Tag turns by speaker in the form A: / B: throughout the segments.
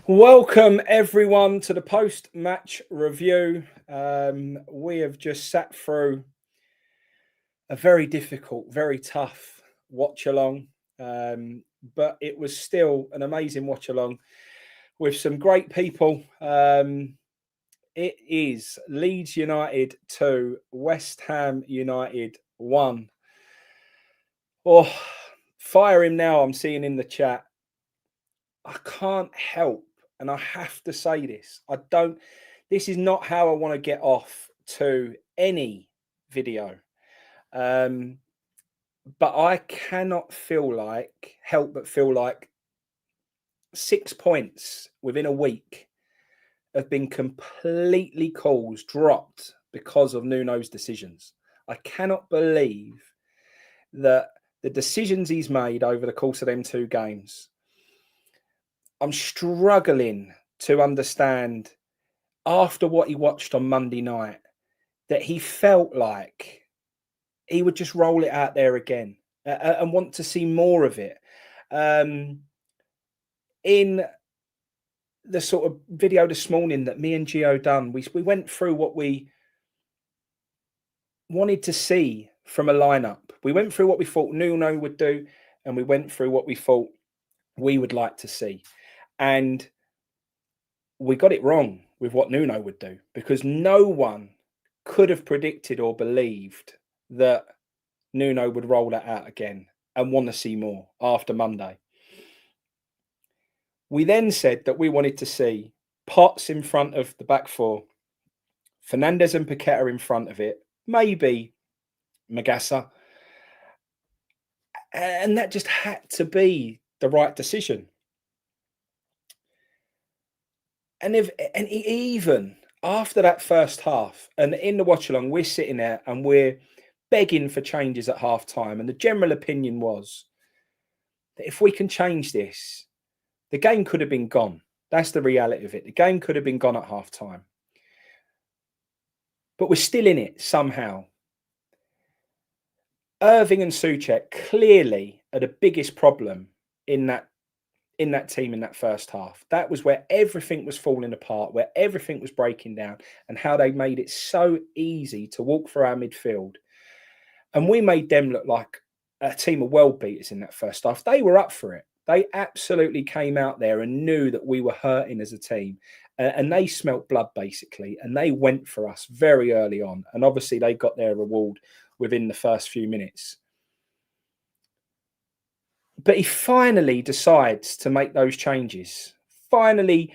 A: Welcome everyone to the post-match review. We have just sat through a very difficult, very tough watch along, but it was still an amazing watch along with some great people. It is Leeds United 2, West Ham United 1. Oh, fire him now, I'm seeing in the chat. I can't help, and I have to say this. This is not how I want to get off to any video. But I cannot help but feel like 6 points within a week have been completely dropped because of Nuno's decisions. I cannot believe that the decisions he's made over the course of them 2 games, I'm struggling to understand after what he watched on Monday night that he felt like he would just roll it out there again and want to see more of it. In the sort of video this morning that me and Gio done, we went through what we wanted to see from a lineup. We went through what we thought Nuno would do, and we went through what we thought we would like to see. And we got it wrong with what Nuno would do, because no one could have predicted or believed that Nuno would roll that out again and want to see more after Monday. We then said that we wanted to see Potts in front of the back four, Fernandes and Paqueta in front of it, maybe Magassa. And that just had to be the right decision. And even after that first half, and in the watch along, we're sitting there and we're begging for changes at half time. And the general opinion was that if we can change this, the game could have been gone. That's the reality of it. The game could have been gone at half time. But we're still in it somehow. Irving and Souček clearly are the biggest problem in that team in that first half. That was where everything was falling apart, where everything was breaking down, and how they made it so easy to walk through our midfield. And we made them look like a team of world beaters in that first half. They were up for it. They absolutely came out there and knew that we were hurting as a team. And they smelt blood, basically. And they went for us very early on. And obviously, they got their reward within the first few minutes. But he finally decides to make those changes. Finally,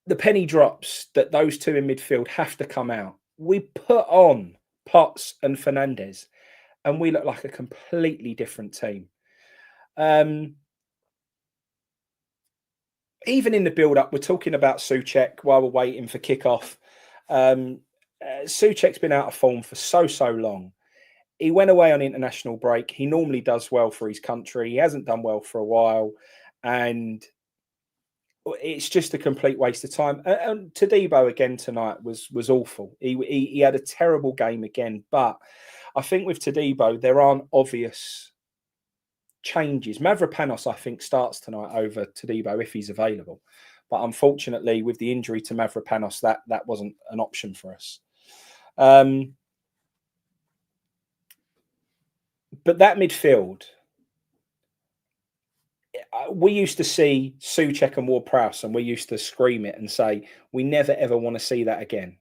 A: the penny drops that those 2 in midfield have to come out. We put on Potts and Fernandes, and we look like a completely different team. Even in the build-up, we're talking about Souček while we're waiting for kickoff. Souček's been out of form for so long. He went away on international break. He normally does well for his country. He hasn't done well for a while. And it's just a complete waste of time. And Todibo again tonight was awful. He had a terrible game again. But I think with Todibo, there aren't obvious changes. Mavropanos, I think, starts tonight over Todibo if he's available. But unfortunately, with the injury to Mavropanos, that wasn't an option for us. But that midfield, we used to see Souček and Ward-Prowse, and we used to scream it and say, we never, ever want to see that again.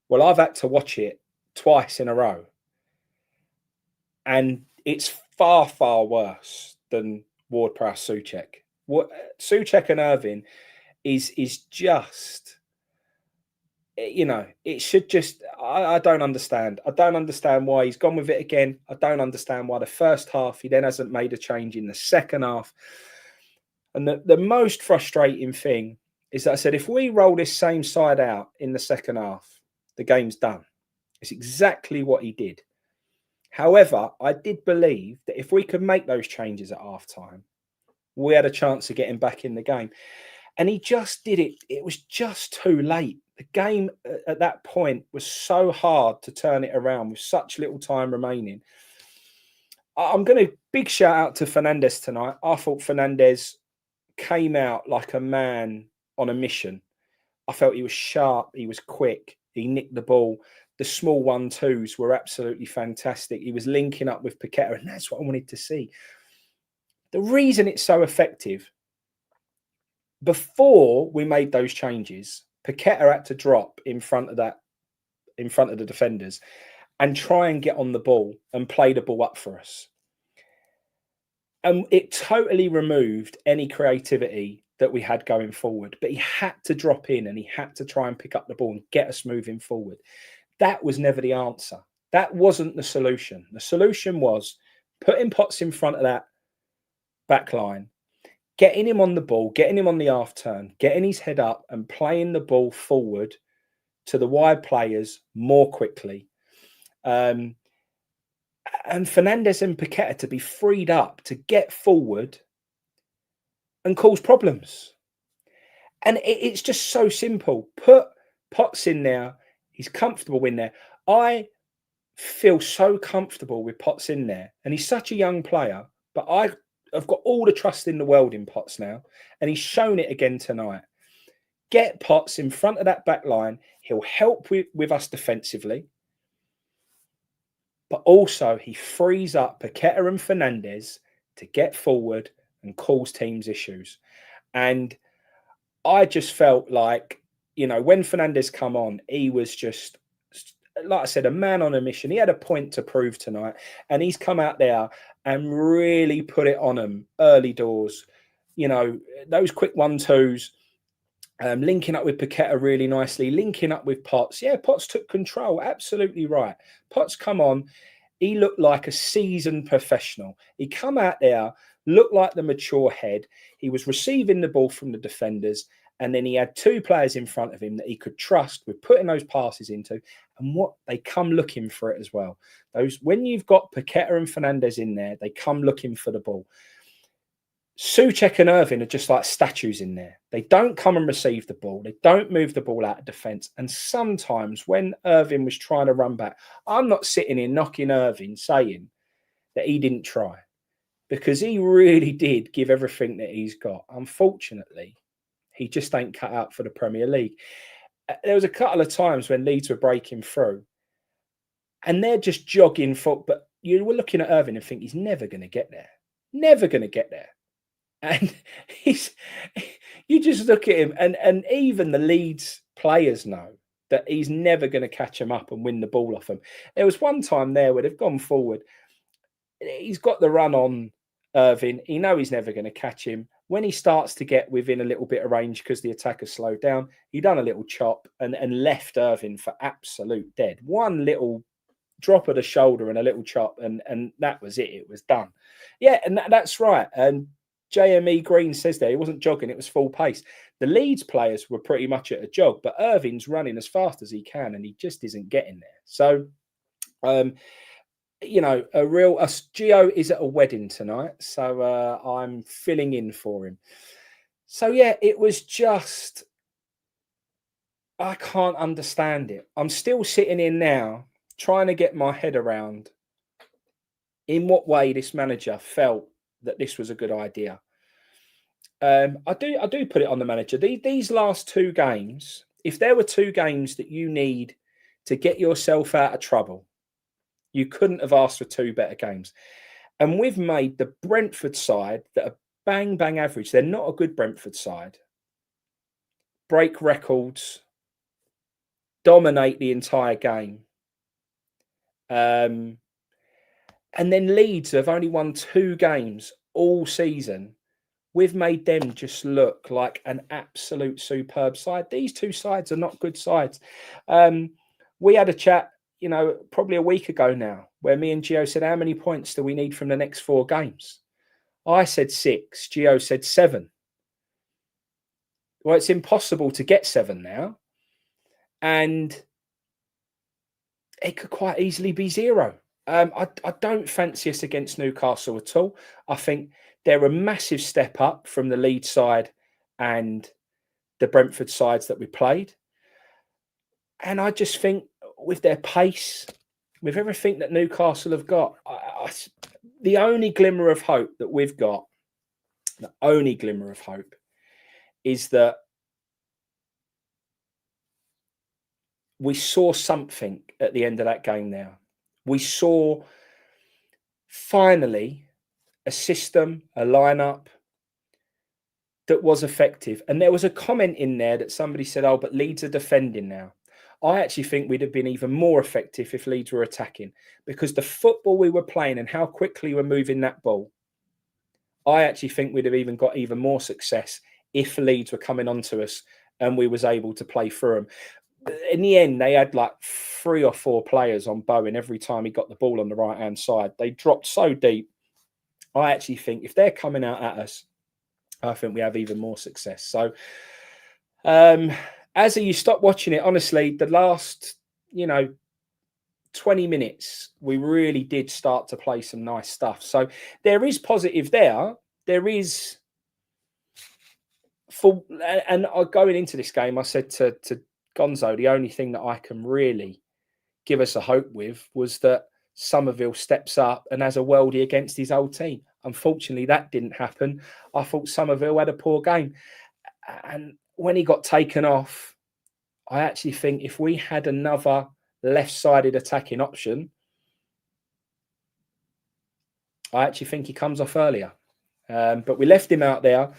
A: Well, I've had to watch it twice in a row. And it's far, far worse than Ward-Prowse Souček. Souček and Irving is just, it should just, I don't understand. I don't understand why he's gone with it again. I don't understand why the first half, he then hasn't made a change in the second half. And the most frustrating thing is that I said, if we roll this same side out in the second half, the game's done. It's exactly what he did. However, I did believe that if we could make those changes at half-time, we had a chance of getting back in the game. And he just did it. It was just too late. The game at that point was so hard to turn it around with such little time remaining. I'm going to big shout out to Fernandes tonight. I thought Fernandes came out like a man on a mission. I felt he was sharp, he was quick, he nicked the ball. The small 1-2s were absolutely fantastic. He was linking up with Paqueta, and that's what I wanted to see. The reason it's so effective, before we made those changes, Paqueta had to drop in front of the defenders and try and get on the ball and play the ball up for us. And it totally removed any creativity that we had going forward. But he had to drop in and he had to try and pick up the ball and get us moving forward. That was never the answer. That wasn't the solution. The solution was putting Potts in front of that back line, getting him on the ball, getting him on the half turn, getting his head up and playing the ball forward to the wide players more quickly. And Fernandes and Paqueta to be freed up to get forward and cause problems. And it's just so simple. Put Potts in there. He's comfortable in there. I feel so comfortable with Potts in there. And he's such a young player. But I've got all the trust in the world in Potts now. And he's shown it again tonight. Get Potts in front of that back line. He'll help with us defensively. But also he frees up Paqueta and Fernandes to get forward and cause teams issues. And I just felt like, when Fernandes come on, he was just, like I said, a man on a mission. He had a point to prove tonight. And he's come out there and really put it on them early doors. Those quick 1-2s, linking up with Paqueta really nicely, linking up with Potts. Yeah, Potts took control. Absolutely right. Potts come on. He looked like a seasoned professional. He come out there, looked like the mature head. He was receiving the ball from the defenders. And then he had two players in front of him that he could trust with putting those passes into. And they come looking for it as well. When you've got Paqueta and Fernandes in there, they come looking for the ball. Souček and Irving are just like statues in there. They don't come and receive the ball. They don't move the ball out of defence. And sometimes when Irving was trying to run back, I'm not sitting here knocking Irving saying that he didn't try, because he really did give everything that he's got. Unfortunately, he just ain't cut out for the Premier League. There was a couple of times when Leeds were breaking through and they're just jogging foot, but you were looking at Irving and think he's never going to get there. Never going to get there. And you just look at him and even the Leeds players know that he's never going to catch him up and win the ball off him. There was one time there where they've gone forward. He's got the run on Irving. He knows he's never going to catch him. When he starts to get within a little bit of range because the attacker slowed down, he done a little chop and left Irving for absolute dead. One little drop of the shoulder and a little chop, and that was it. It was done. Yeah, and that's right. And JME Green says there he wasn't jogging, it was full pace. The Leeds players were pretty much at a jog, but Irving's running as fast as he can and he just isn't getting there. So, Gio is at a wedding tonight, so I'm filling in for him. So, yeah, it was just, I can't understand it. I'm still sitting in now trying to get my head around in what way this manager felt that this was a good idea. I do put it on the manager. These last two games, if there were two games that you need to get yourself out of trouble, you couldn't have asked for two better games. And we've made the Brentford side that are bang, bang average. They're not a good Brentford side. Break records, dominate the entire game. And then Leeds have only won two games all season. We've made them just look like an absolute superb side. These two sides are not good sides. We had a chat, probably a week ago now, where me and Gio said, how many points do we need from the next 4 games? I said 6. Gio said 7. Well, it's impossible to get 7 now. And it could quite easily be 0. I don't fancy us against Newcastle at all. I think they're a massive step up from the Leeds side and the Brentford sides that we played. And I just think with their pace, with everything that Newcastle have got, the only glimmer of hope that we've got the only glimmer of hope is that we saw something at the end of that game now. We saw finally a system, a lineup that was effective. And there was a comment in there that somebody said, oh, but Leeds are defending now. I actually think we'd have been even more effective if Leeds were attacking, because the football we were playing and how quickly we're moving that ball, I actually think we'd have even got even more success if Leeds were coming onto us and we was able to play through them. In the end, they had like 3 or 4 players on Bowen every time he got the ball on the right-hand side. They dropped so deep. I actually think if they're coming out at us, I think we have even more success. So, as you stop watching it, honestly, the last, 20 minutes, we really did start to play some nice stuff. So there is positive there. There is and going into this game, I said to Gonzo, the only thing that I can really give us a hope with was that Somerville steps up and has a worldie against his old team. Unfortunately, that didn't happen. I thought Somerville had a poor game. And when he got taken off, I actually think if we had another left-sided attacking option, I actually think he comes off earlier. But we left him out there.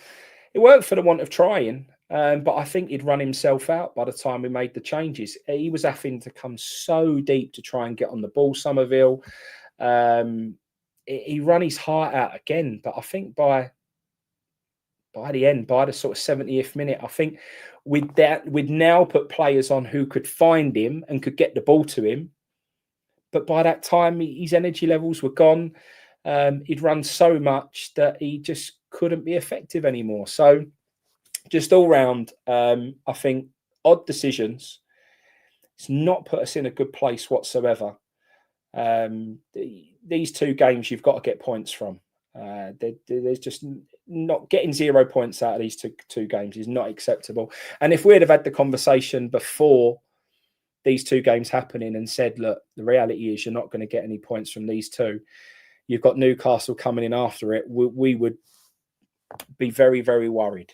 A: It weren't for the want of trying, but I think he'd run himself out by the time we made the changes. He was having to come so deep to try and get on the ball, Somerville. He ran his heart out again, but I think by the end, by the sort of 70th minute, I think we'd now put players on who could find him and could get the ball to him. But by that time, his energy levels were gone. He'd run so much that he just couldn't be effective anymore. So just all round, I think odd decisions. It's not put us in a good place whatsoever. These 2 games you've got to get points from. There's just not getting 0 points out of these two games is not acceptable. And if we'd have had the conversation before these 2 games happening and said, look, the reality is you're not going to get any points from these 2. You've got Newcastle coming in after it. We would be very, very worried.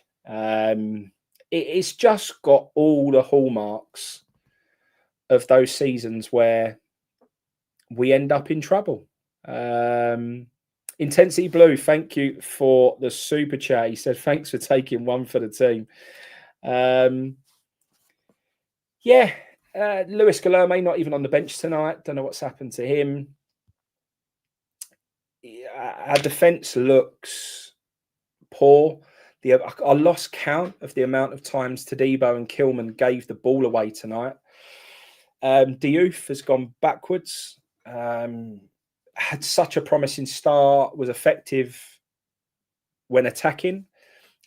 A: It's just got all the hallmarks of those seasons where we end up in trouble. Intensity Blue, thank you for the super chat. He said, thanks for taking one for the team. Lewis Guilherme not even on the bench tonight. Don't know what's happened to him. Our defence looks poor. I lost count of the amount of times Tadibo and Kilman gave the ball away tonight. Diouf has gone backwards. Had such a promising start, was effective when attacking.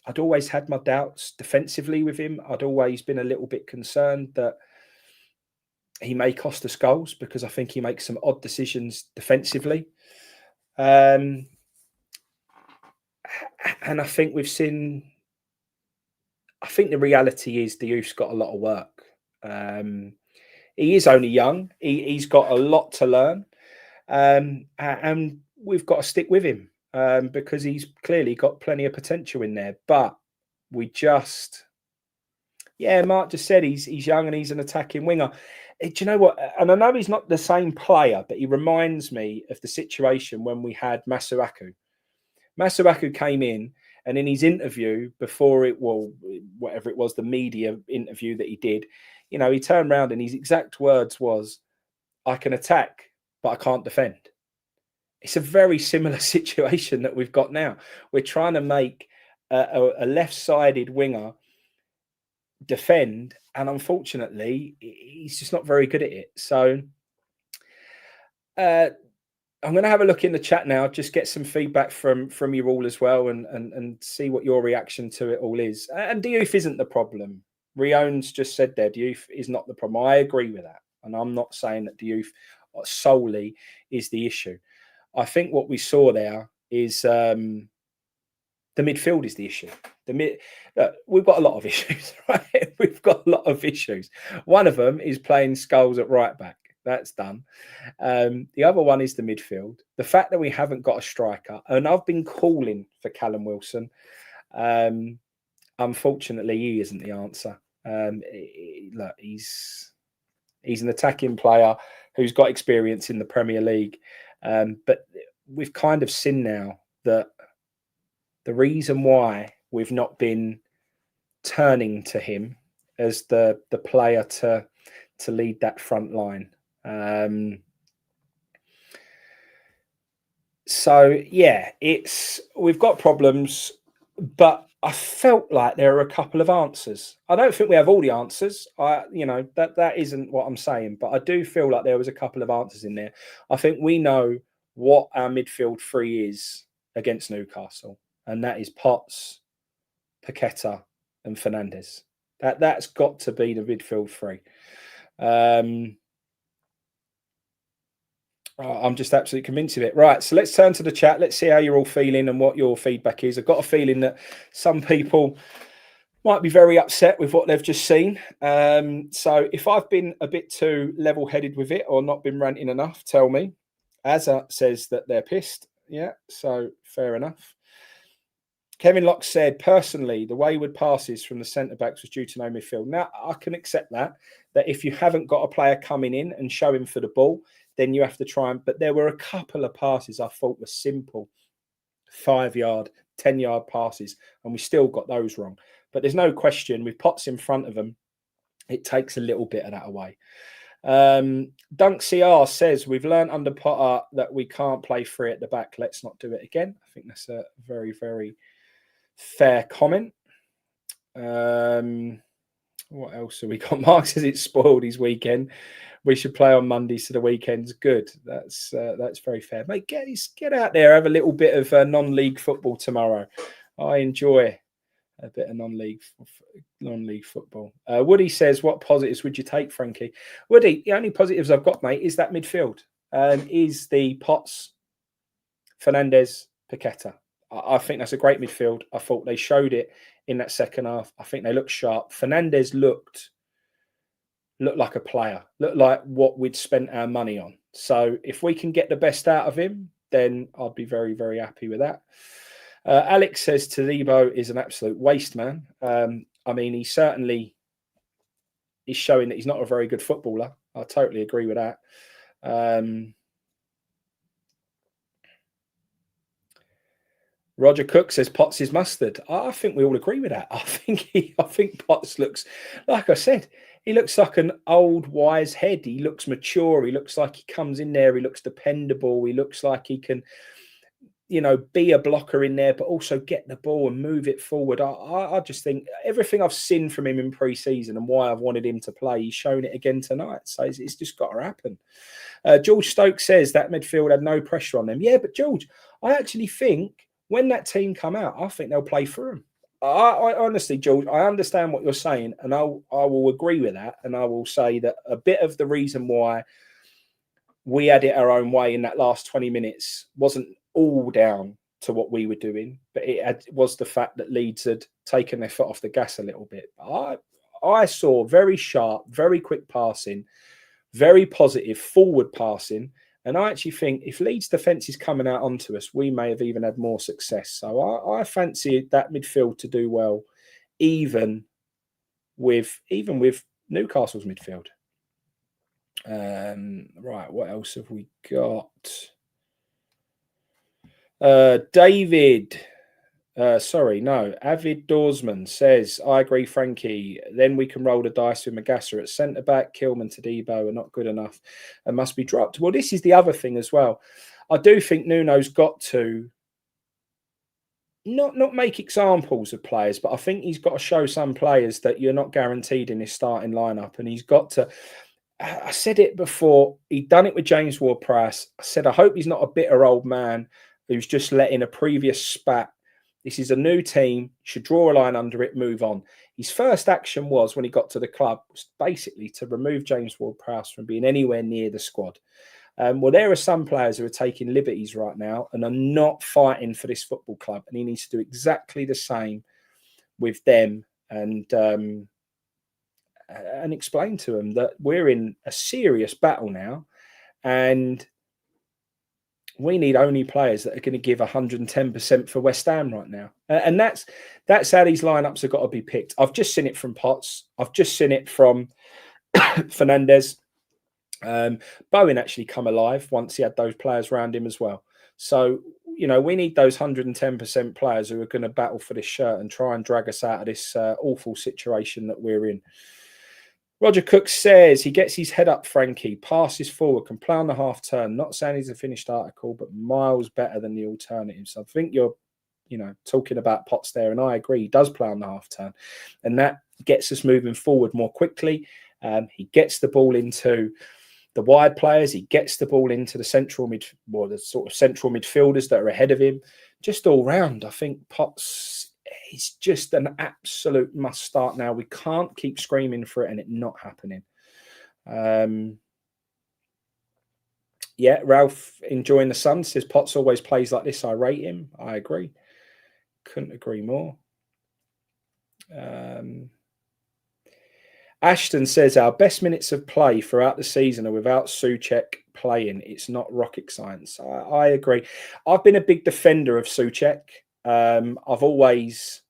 A: I'd always had my doubts defensively with him. I'd always been a little bit concerned that he may cost us goals because I think he makes some odd decisions defensively. And I think we've seen, I think the reality is Diouf's got a lot of work. He is only young. He's got a lot to learn. And we've got to stick with him because he's clearly got plenty of potential in there. But we just, Mark just said he's young and he's an attacking winger. Do you know what? And I know he's not the same player, but he reminds me of the situation when we had Masuaku. Masuaku came in, and in his interview before whatever it was, the media interview that he did, he turned around and his exact words was, I can attack, but I can't defend. It's a very similar situation that we've got now. We're trying to make a left-sided winger defend, and unfortunately, he's just not very good at it. So I'm going to have a look in the chat now, just get some feedback from you all as well, and see what your reaction to it all is. And Diouf isn't the problem. Rion's just said there, Diouf is not the problem. I agree with that, and I'm not saying that Diouf solely is the issue. I think what we saw there is the midfield is the issue. We've got a lot of issues, right? We've got a lot of issues. One of them is playing Scholes at right back. That's done. The other one is the midfield. The fact that we haven't got a striker, and I've been calling for Callum Wilson. Unfortunately, he isn't the answer. Look, he's an attacking player who's got experience in the Premier League, but we've kind of seen now that the reason why we've not been turning to him as the player to lead that front line. So yeah, we've got problems, but I felt like there are a couple of answers. I don't think we have all the answers. That isn't what I'm saying, but I do feel like there was a couple of answers in there. I think we know what our midfield three is against Newcastle, and that is Potts, Paqueta, and Fernandes. That's got to be the midfield three. I'm just absolutely convinced of it. Right, so let's turn to the chat. Let's see how you're all feeling and what your feedback is. I've got a feeling that some people might be very upset with what they've just seen. So if I've been a bit too level-headed with it or not been ranting enough, tell me. Azza says that they're pissed. Yeah, so fair enough. Kevin Locke said, personally, the wayward passes from the centre-backs was due to no midfield. Now, I can accept that if you haven't got a player coming in and showing for the ball, then you have to try and... But there were a couple of passes I thought were simple, 5-yard, 10-yard passes, and we still got those wrong. But there's no question, with Potts in front of them, it takes a little bit of that away. Dunk CR says, we've learned under Potter that we can't play free at the back. Let's not do it again. I think that's a very, very fair comment. What else have we got? Mark says it's spoiled his weekend. We should play on Monday, so the weekend's good. That's very fair. Mate, get out there, have a little bit of non-league football tomorrow. I enjoy a bit of non-league football. Woody says, what positives would you take, Frankie? Woody, the only positives I've got, mate, is that midfield. Is the Potts, Fernandes, Paqueta. I think that's a great midfield. I thought they showed it in that second half. I think they looked sharp. Fernandes looked like a player, looked like what we'd spent our money on. So if we can get the best out of him, then I'd be very, very happy with that. Alex says Todibo is an absolute waste man. I mean, he certainly is showing that he's not a very good footballer. I totally agree with that. Roger Cook says Potts is mustard. I think we all agree with that. I think Potts looks, like I said, he looks like an old wise head. He looks mature. He looks like he comes in there. He looks dependable. He looks like he can, be a blocker in there, but also get the ball and move it forward. I just think everything I've seen from him in pre-season and why I've wanted him to play, he's shown it again tonight. So it's just got to happen. George Stokes says that midfield had no pressure on them. Yeah, but George, I actually think when that team come out, I think they'll play through them. I honestly, George, I understand what you're saying, and I will agree with that. And I will say that a bit of the reason why we had it our own way in that last 20 minutes wasn't all down to what we were doing, but it was the fact that Leeds had taken their foot off the gas a little bit. I saw very sharp, very quick passing, very positive forward passing. And I actually think if Leeds' defence is coming out onto us, we may have even had more success. So I fancy that midfield to do well, even with Newcastle's midfield. Right, what else have we got? Avid Dorsman says, I agree, Frankie. Then we can roll the dice with Magassa at centre-back. Kilman, Todibo are not good enough and must be dropped. Well, this is the other thing as well. I do think Nuno's got to not make examples of players, but I think he's got to show some players that you're not guaranteed in his starting lineup. And he's got to... I said it before. He'd done it with James Ward-Prowse. I said, I hope he's not a bitter old man who's just letting a previous spat. This is a new team, should draw a line under it, move on. His first action was, when he got to the club, was basically to remove James Ward-Prowse from being anywhere near the squad. Well, there are some players who are taking liberties right now and are not fighting for this football club. And he needs to do exactly the same with them. And and explain to them that we're in a serious battle now, and we need only players that are going to give 110% for West Ham right now. And that's how these lineups have got to be picked. I've just seen it from Potts. I've just seen it from Fernandez. Bowen actually come alive once he had those players around him as well. So, we need those 110% players who are going to battle for this shirt and try and drag us out of this awful situation that we're in. Roger Cook says he gets his head up, Frankie, passes forward, can play on the half turn. Not saying he's a finished article, but miles better than the alternatives. I think you're, talking about Potts there, and I agree. He does play on the half turn, and that gets us moving forward more quickly. He gets the ball into the wide players. He gets the ball into the central the sort of central midfielders that are ahead of him. Just all round, I think Potts is just an absolute must start now. We can't keep screaming for it and it not happening. Ralph enjoying the sun says Potts always plays like this. I rate him. I agree. Couldn't agree more. Ashton says our best minutes of play throughout the season are without Souček playing. It's not rocket science. I agree. I've been a big defender of Souček. I've always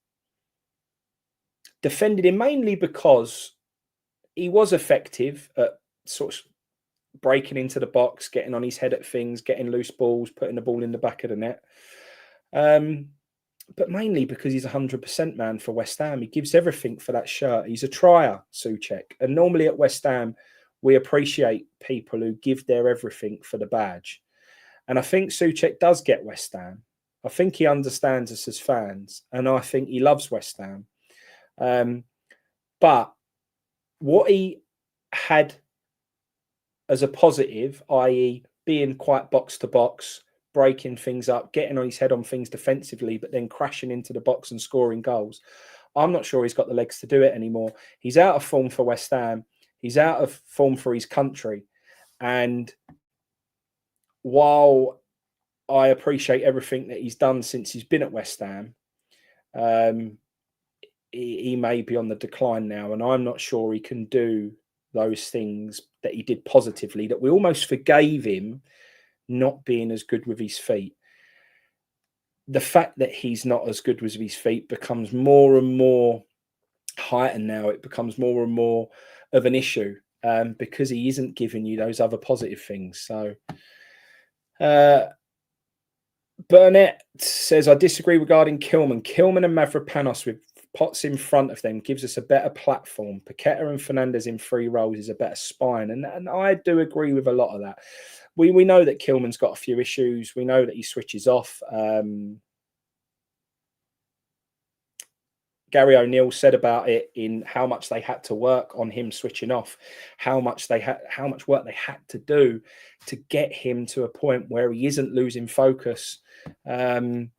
A: defended him mainly because he was effective at sort of breaking into the box, getting on his head at things, getting loose balls, putting the ball in the back of the net. But mainly because he's 100% man for West Ham. He gives everything for that shirt. He's a trier, Souček. And normally at West Ham, we appreciate people who give their everything for the badge. And I think Souček does get West Ham. I think he understands us as fans, and I think he loves West Ham. But what he had as a positive, i.e. being quite box to box, breaking things up, getting on his head on things defensively, but then crashing into the box and scoring goals, I'm not sure he's got the legs to do it anymore. He's out of form for West Ham. He's out of form for his country. And while I appreciate everything that he's done since he's been at West Ham, he may be on the decline now, and I'm not sure he can do those things that he did positively, that we almost forgave him not being as good with his feet. The fact that he's not as good with his feet becomes more and more heightened now. It becomes more and more of an issue because he isn't giving you those other positive things. So Burnett says, I disagree regarding Kilman. Kilman and Mavropanos with Potts in front of them gives us a better platform. Paqueta and Fernandez in 3 rows is a better spine. And I do agree with a lot of that. We know that Kilman's got a few issues. We know that he switches off. Gary O'Neill said about it in how much they had to work on him switching off, how much work they had to do to get him to a point where he isn't losing focus. I mean,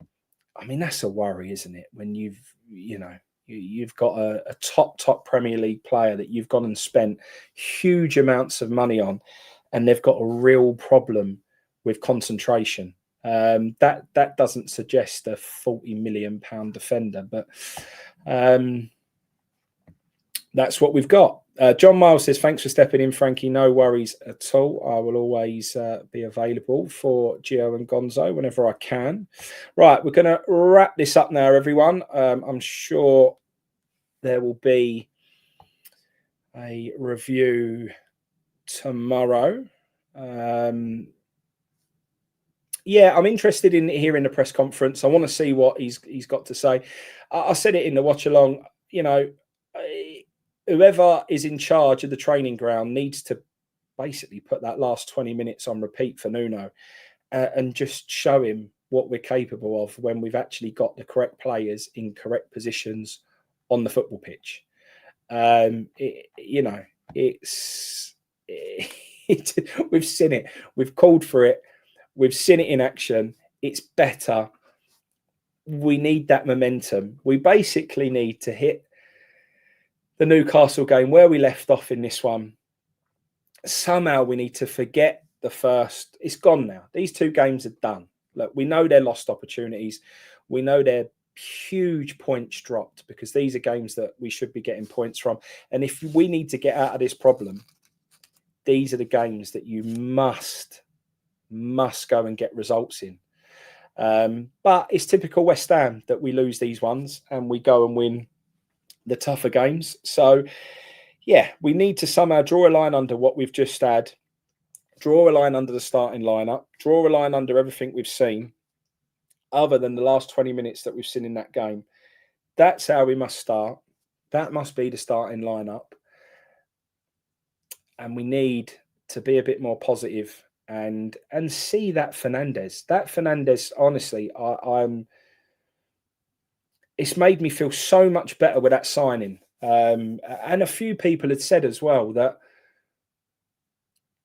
A: that's a worry, isn't it? When you've got a top Premier League player that you've gone and spent huge amounts of money on, and they've got a real problem with concentration. That doesn't suggest a £40 million defender, but that's what we've got. John Miles says, thanks for stepping in, Frankie. No worries at all. I will always be available for Gio and Gonzo whenever I can. Right, we're going to wrap this up now, everyone. I'm sure there will be a review tomorrow. I'm interested in hearing the press conference. I want to see what he's got to say. I said it in the watch along, whoever is in charge of the training ground needs to basically put that last 20 minutes on repeat for Nuno and just show him what we're capable of when we've actually got the correct players in correct positions on the football pitch. We've seen it. We've called for it. We've seen it in action. It's better. We need that momentum. We basically need to hit the Newcastle game where we left off in this one. Somehow we need to forget the first. It's gone now. These 2 games are done. Look, we know they're lost opportunities. We know they're huge points dropped, because these are games that we should be getting points from. And if we need to get out of this problem, these are the games that you must go and get results in. But it's typical West Ham that we lose these ones and we go and win the tougher games. So, yeah, we need to somehow draw a line under what we've just had, draw a line under the starting lineup, draw a line under everything we've seen, other than the last 20 minutes that we've seen in that game. That's how we must start. That must be the starting lineup. And we need to be a bit more positive and see that Fernandes. That Fernandes, honestly, it's made me feel so much better with that signing. And a few people had said as well that,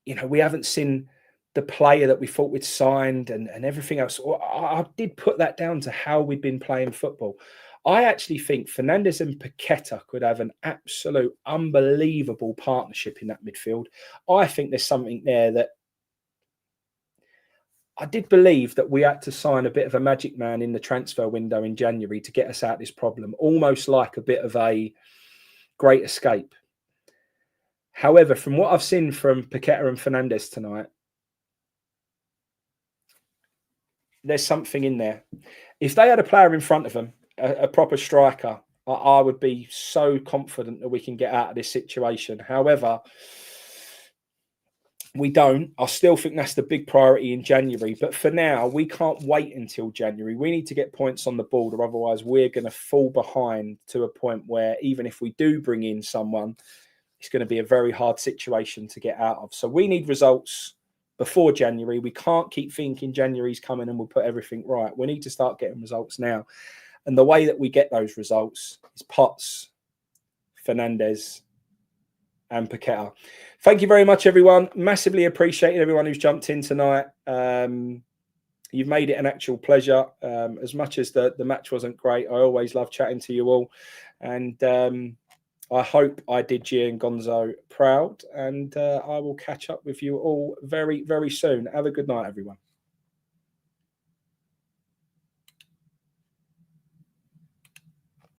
A: you know, we haven't seen the player that we thought we'd signed and everything else. I did put that down to how we'd been playing football. I actually think Fernandes and Paqueta could have an absolute unbelievable partnership in that midfield. I think there's something there that I did believe that we had to sign a bit of a magic man in the transfer window in January to get us out of this problem, almost like a bit of a great escape. However, from what I've seen from Paqueta and Fernandes tonight, there's something in there. If they had a player in front of them, a proper striker, I would be so confident that we can get out of this situation. However, we don't. I still think that's the big priority in January. But for now, we can't wait until January. We need to get points on the board, or otherwise we're going to fall behind to a point where even if we do bring in someone, it's going to be a very hard situation to get out of. So we need results before January. We can't keep thinking January's coming and we'll put everything right. We need to start getting results now. And the way that we get those results is Potts, Fernandes, and Paqueta. Thank you very much, everyone. Massively appreciate everyone who's jumped in tonight. You've made it an actual pleasure. As much as the match wasn't great, I always love chatting to you all. And I hope I did G and Gonzo proud. And I will catch up with you all very, very soon. Have a good night, everyone.